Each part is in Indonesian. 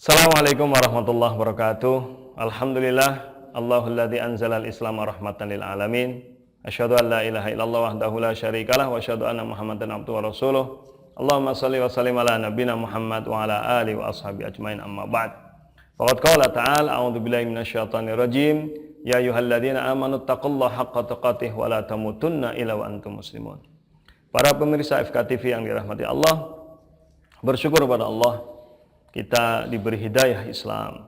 Assalamualaikum warahmatullahi wabarakatuh. Alhamdulillah, Allahulladzi anzalal Islam rahmatan lil alamin. Asyhadu an la ilaha illallah wahdahu la syarikalah wa asyhadu anna Muhammadan abduhu wa rasuluh. Allahumma shalli wa sallim ala nabiyyina Muhammad wa ala alihi wa ashabihi ajmain, amma ba'd. Faqad qala ta'ala a'udzu billahi minasyaitonir rajim. Ya ayyuhalladzina amanu taqullaha haqqa tuqatih wa la tamutunna illa wa antum muslimun. Para pemirsa FKTV yang dirahmati Allah, bersyukur kepada Allah kita diberi hidayah Islam.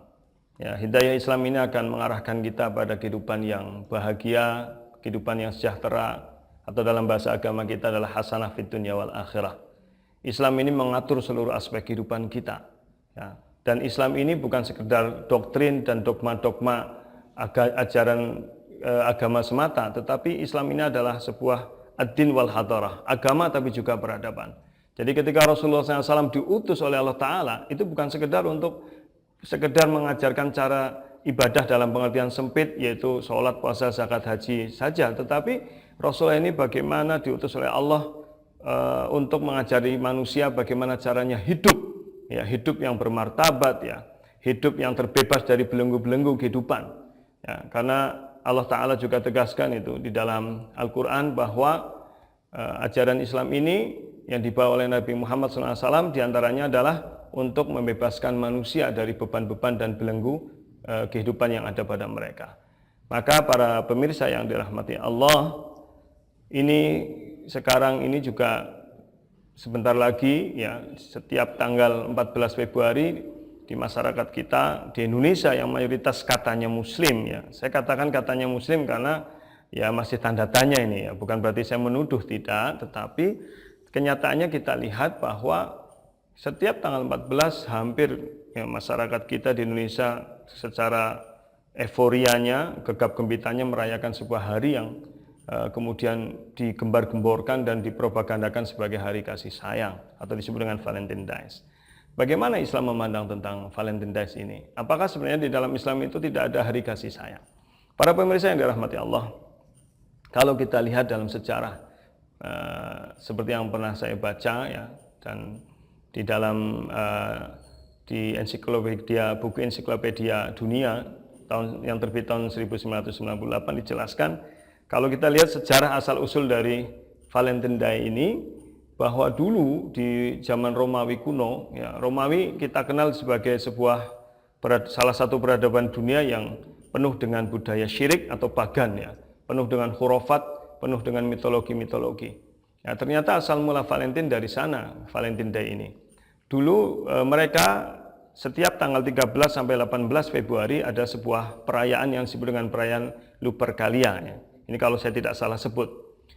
Ya, hidayah Islam ini akan mengarahkan kita pada kehidupan yang bahagia, kehidupan yang sejahtera, atau dalam bahasa agama kita adalah hasanah fid dunya wal akhirah. Islam ini mengatur seluruh aspek kehidupan kita. Ya, dan Islam ini bukan sekedar doktrin dan dogma-dogma ajaran agama semata, tetapi Islam ini adalah sebuah ad-din wal hadarah, agama tapi juga peradaban. Jadi ketika Rasulullah SAW diutus oleh Allah Ta'ala, itu bukan sekedar mengajarkan cara ibadah dalam pengertian sempit, yaitu sholat, puasa, zakat, haji saja. Tetapi Rasulullah ini bagaimana diutus oleh Allah untuk mengajari manusia bagaimana caranya hidup, ya, hidup yang bermartabat, ya, hidup yang terbebas dari belenggu-belenggu kehidupan. Ya, karena Allah Ta'ala juga tegaskan itu di dalam Al-Quran bahwa ajaran Islam ini yang dibawa oleh Nabi Muhammad SAW diantaranya adalah untuk membebaskan manusia dari beban-beban dan belenggu kehidupan yang ada pada mereka. Maka para pemirsa yang dirahmati Allah, ini sekarang ini juga sebentar lagi, ya, setiap tanggal 14 Februari di masyarakat kita di Indonesia yang mayoritas katanya Muslim, ya, saya katakan katanya Muslim karena ya masih tanda tanya ini, ya, bukan berarti saya menuduh, tidak, tetapi kenyataannya kita lihat bahwa setiap tanggal 14 hampir, ya, masyarakat kita di Indonesia secara euforianya, gegap gempitanya merayakan sebuah hari yang kemudian digembar-gemborkan dan dipropagandakan sebagai hari kasih sayang atau disebut dengan Valentine Days. Bagaimana Islam memandang tentang Valentine Days ini? Apakah sebenarnya di dalam Islam itu tidak ada hari kasih sayang? Para pemirsa yang dirahmati Allah, kalau kita lihat dalam sejarah, seperti yang pernah saya baca, ya, dan di dalam di buku ensiklopedia dunia yang terbit tahun 1998 dijelaskan, kalau kita lihat sejarah asal usul dari Valentine Day ini, bahwa dulu di zaman Romawi kuno, ya, Romawi kita kenal sebagai salah satu peradaban dunia yang penuh dengan budaya syirik atau pagan, ya, penuh dengan khurafat, penuh dengan mitologi-mitologi. Ya, ternyata asal mula Valentine dari sana, Valentine Day ini. Dulu mereka setiap tanggal 13 sampai 18 Februari ada sebuah perayaan yang disebut dengan perayaan Lupercalia, ya. Ini kalau saya tidak salah sebut.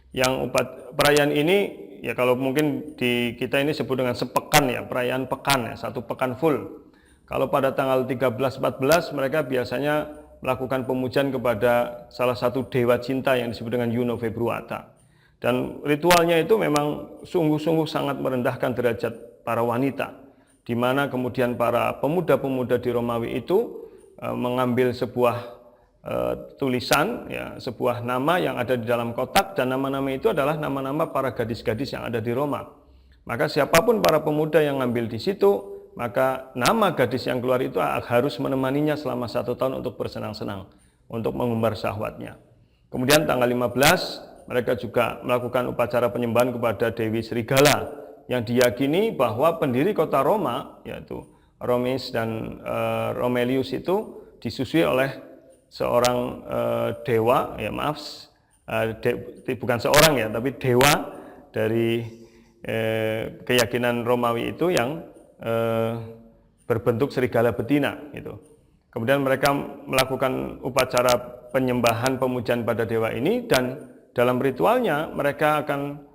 Yang perayaan ini, ya, kalau mungkin di kita ini sebut dengan sepekan, ya, perayaan pekan, ya, satu pekan full. Kalau pada tanggal 13-14 mereka biasanya melakukan pemujaan kepada salah satu dewa cinta yang disebut dengan Juno Februata. Dan ritualnya itu memang sungguh-sungguh sangat merendahkan derajat para wanita, di mana kemudian para pemuda-pemuda di Romawi itu mengambil sebuah tulisan, ya, sebuah nama yang ada di dalam kotak, dan nama-nama itu adalah nama-nama para gadis-gadis yang ada di Roma. Maka siapapun para pemuda yang ngambil di situ, maka nama gadis yang keluar itu harus menemaninya selama 1 tahun untuk bersenang-senang, untuk mengumbar syahwatnya. Kemudian tanggal 15 mereka juga melakukan upacara penyembahan kepada Dewi Serigala, yang diyakini bahwa pendiri kota Roma, yaitu Romulus dan Romulus, itu disusui oleh seorang dewa, ya maaf, bukan seorang, ya, tapi dewa dari keyakinan Romawi itu yang berbentuk serigala betina, gitu. Kemudian mereka melakukan upacara penyembahan pemujaan pada dewa ini, dan dalam ritualnya mereka akan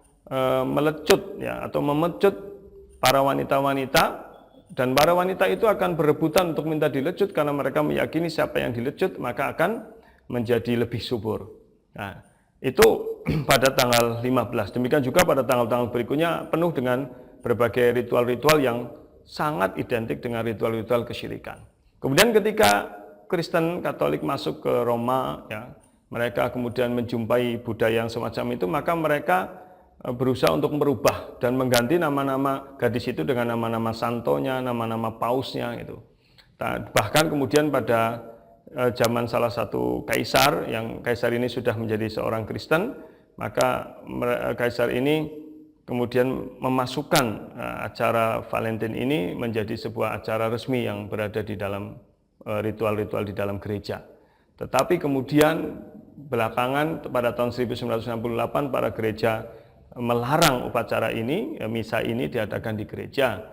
melecut, ya, atau memecut para wanita-wanita, dan para wanita itu akan berebutan untuk minta dilecut karena mereka meyakini siapa yang dilecut maka akan menjadi lebih subur. Nah, itu pada tanggal 15. Demikian juga pada tanggal-tanggal berikutnya penuh dengan berbagai ritual-ritual yang sangat identik dengan ritual-ritual kesyirikan. Kemudian ketika Kristen Katolik masuk ke Roma, ya, mereka kemudian menjumpai budaya yang semacam itu, maka mereka berusaha untuk merubah dan mengganti nama-nama gadis itu dengan nama-nama santonya, nama-nama pausnya, gitu. Bahkan kemudian pada zaman salah satu kaisar, yang kaisar ini sudah menjadi seorang Kristen, maka kaisar ini kemudian memasukkan acara Valentine ini menjadi sebuah acara resmi yang berada di dalam ritual-ritual di dalam gereja. Tetapi kemudian belakangan pada tahun 1968 para gereja melarang upacara ini, misa ini diadakan di gereja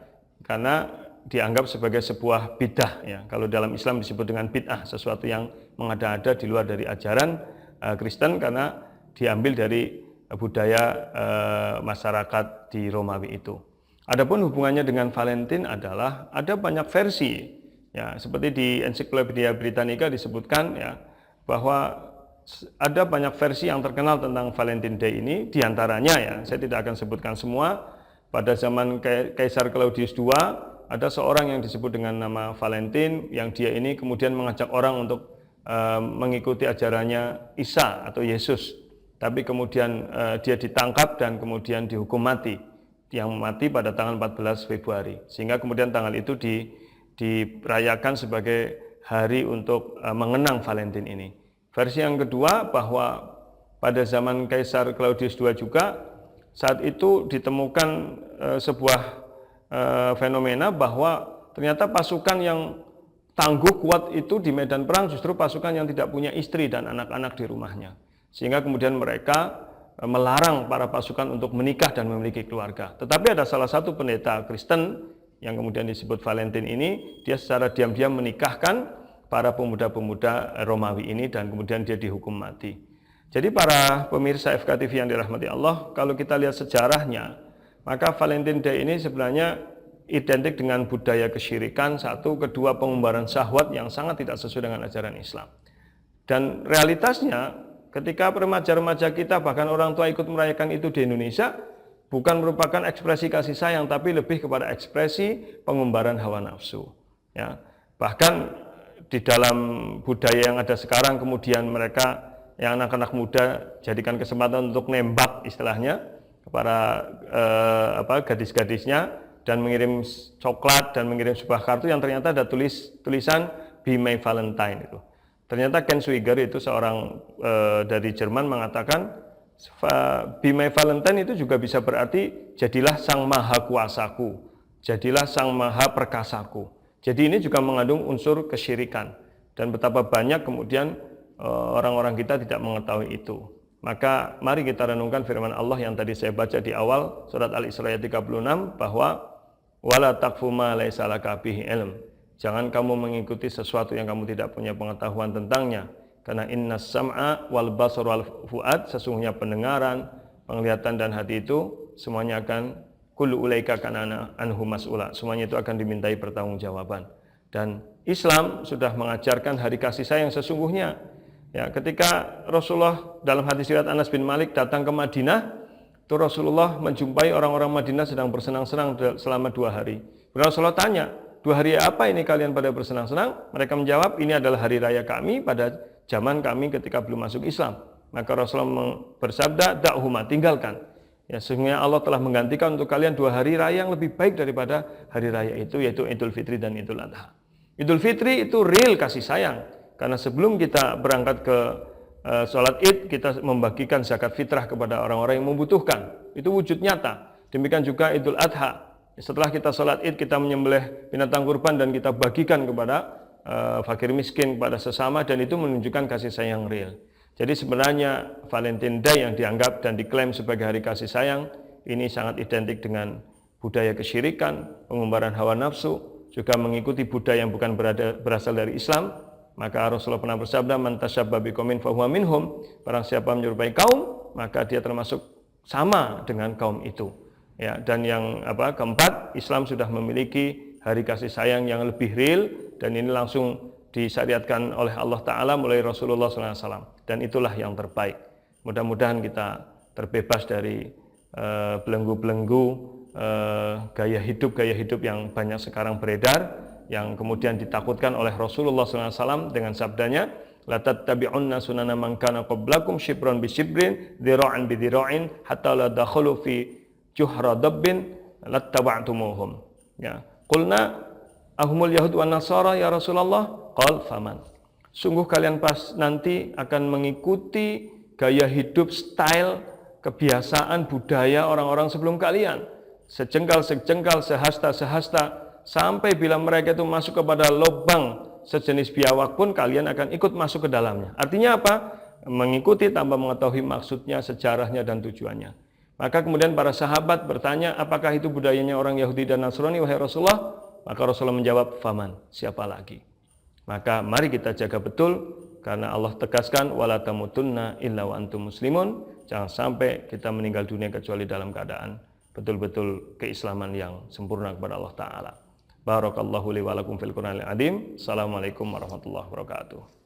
karena dianggap sebagai sebuah bid'ah, ya. Kalau dalam Islam disebut dengan bid'ah, sesuatu yang mengada-ada di luar dari ajaran Kristen karena diambil dari budaya masyarakat di Romawi itu. Adapun hubungannya dengan Valentine adalah ada banyak versi, ya, seperti di Encyclopedia Britannica disebutkan, ya, bahwa ada banyak versi yang terkenal tentang Valentine Day ini. Diantaranya, ya, saya tidak akan sebutkan semua. Pada zaman Kaisar Claudius II ada seorang yang disebut dengan nama Valentine, yang dia ini kemudian mengajak orang untuk mengikuti ajarannya Isa atau Yesus. Tapi kemudian dia ditangkap dan kemudian dihukum mati, yang mati pada tanggal 14 Februari. Sehingga kemudian tanggal itu dirayakan sebagai hari untuk mengenang Valentine ini. Versi yang kedua bahwa pada zaman Kaisar Claudius II juga saat itu ditemukan sebuah fenomena bahwa ternyata pasukan yang tangguh kuat itu di medan perang justru pasukan yang tidak punya istri dan anak-anak di rumahnya. Sehingga kemudian mereka melarang para pasukan untuk menikah dan memiliki keluarga. Tetapi ada salah satu pendeta Kristen yang kemudian disebut Valentine ini, dia secara diam-diam menikahkan para pemuda-pemuda Romawi ini dan kemudian dia dihukum mati. Jadi para pemirsa FKTV yang dirahmati Allah, kalau kita lihat sejarahnya, maka Valentine Day ini sebenarnya identik dengan budaya kesyirikan, satu, kedua pengumbaran syahwat yang sangat tidak sesuai dengan ajaran Islam. Dan realitasnya ketika remaja-remaja kita, bahkan orang tua ikut merayakan itu di Indonesia, bukan merupakan ekspresi kasih sayang, tapi lebih kepada ekspresi pengumbaran hawa nafsu. Ya. Bahkan di dalam budaya yang ada sekarang, kemudian mereka yang anak-anak muda jadikan kesempatan untuk nembak istilahnya kepada gadis-gadisnya dan mengirim coklat dan mengirim sebuah kartu yang ternyata ada tulisan Be My Valentine itu. Ternyata Ken Swigger itu seorang dari Jerman mengatakan Be My Valentine itu juga bisa berarti jadilah sang maha kuasaku, jadilah sang maha perkasaku. Jadi ini juga mengandung unsur kesyirikan dan betapa banyak kemudian orang-orang kita tidak mengetahui itu. Maka mari kita renungkan firman Allah yang tadi saya baca di awal surat Al-Isra ayat 36 bahwa wala taqfu ma laisa laka bihi ilm. Jangan kamu mengikuti sesuatu yang kamu tidak punya pengetahuan tentangnya. Karena innas sam'a wal basar wal fuad, sesungguhnya pendengaran, penglihatan dan hati itu semuanya akan kullu ulaika kana anhu mas'ula. Semuanya itu akan dimintai pertanggungjawaban. Dan Islam sudah mengajarkan hari kasih sayang sesungguhnya. Ya, ketika Rasulullah dalam hadis riwayat Anas bin Malik datang ke Madinah, itu Rasulullah menjumpai orang-orang Madinah sedang bersenang-senang selama 2 hari. Rasulullah tanya, 2 hari apa ini kalian pada bersenang-senang? Mereka menjawab, ini adalah hari raya kami pada zaman kami ketika belum masuk Islam. Maka Rasulullah bersabda, da'huma, tinggalkan. Ya, sesungguhnya Allah telah menggantikan untuk kalian 2 hari raya yang lebih baik daripada hari raya itu, yaitu Idul Fitri dan Idul Adha. Idul Fitri itu real kasih sayang. Karena sebelum kita berangkat ke sholat id, kita membagikan zakat fitrah kepada orang-orang yang membutuhkan. Itu wujud nyata. Demikian juga Idul Adha. Setelah kita sholat id, kita menyembelih binatang kurban dan kita bagikan kepada fakir miskin, kepada sesama, dan itu menunjukkan kasih sayang real. Jadi sebenarnya Valentine Day yang dianggap dan diklaim sebagai hari kasih sayang, ini sangat identik dengan budaya kesyirikan, pengumbaran hawa nafsu, juga mengikuti budaya yang bukan berasal dari Islam. Maka Rasulullah pernah bersabda, man tasyabbaha biqaumin fahuwa minhum. Barang siapa menyerupai kaum, maka dia termasuk sama dengan kaum itu. Ya, dan yang keempat, Islam sudah memiliki hari kasih sayang yang lebih real, dan ini langsung disyariatkan oleh Allah Ta'ala mulai Rasulullah SAW. Dan itulah yang terbaik. Mudah-mudahan kita terbebas dari belenggu-belenggu gaya hidup yang banyak sekarang beredar, yang kemudian ditakutkan oleh Rasulullah SAW dengan sabdanya, la tattabi'unna sunana man kana qablakum shibran bi shibrin dhira'an bi dhira'in hatta la dakhulu fi juhra dabbin lattaba'tumuhum. Ya, qulna ahumul yahud wan nasara ya Rasulullah? Qal faman. Sungguh kalian pas nanti akan mengikuti gaya hidup, style, kebiasaan, budaya orang-orang sebelum kalian. Sejengkal-sejengkal, sehasta-sehasta, sampai bila mereka itu masuk kepada lubang sejenis biawak pun kalian akan ikut masuk ke dalamnya. Artinya apa? Mengikuti tanpa mengetahui maksudnya, sejarahnya, dan tujuannya. Maka kemudian para sahabat bertanya, apakah itu budayanya orang Yahudi dan Nasrani, wahai Rasulullah? Maka Rasulullah menjawab, faman, siapa lagi? Maka mari kita jaga betul, karena Allah tegaskan, wala tamutunna illa wa antum muslimun. Jangan sampai kita meninggal dunia kecuali dalam keadaan betul-betul keislaman yang sempurna kepada Allah Ta'ala. Barakallahu li wa lakum fil Qur'anil Azim. Assalamualaikum warahmatullahi wabarakatuh.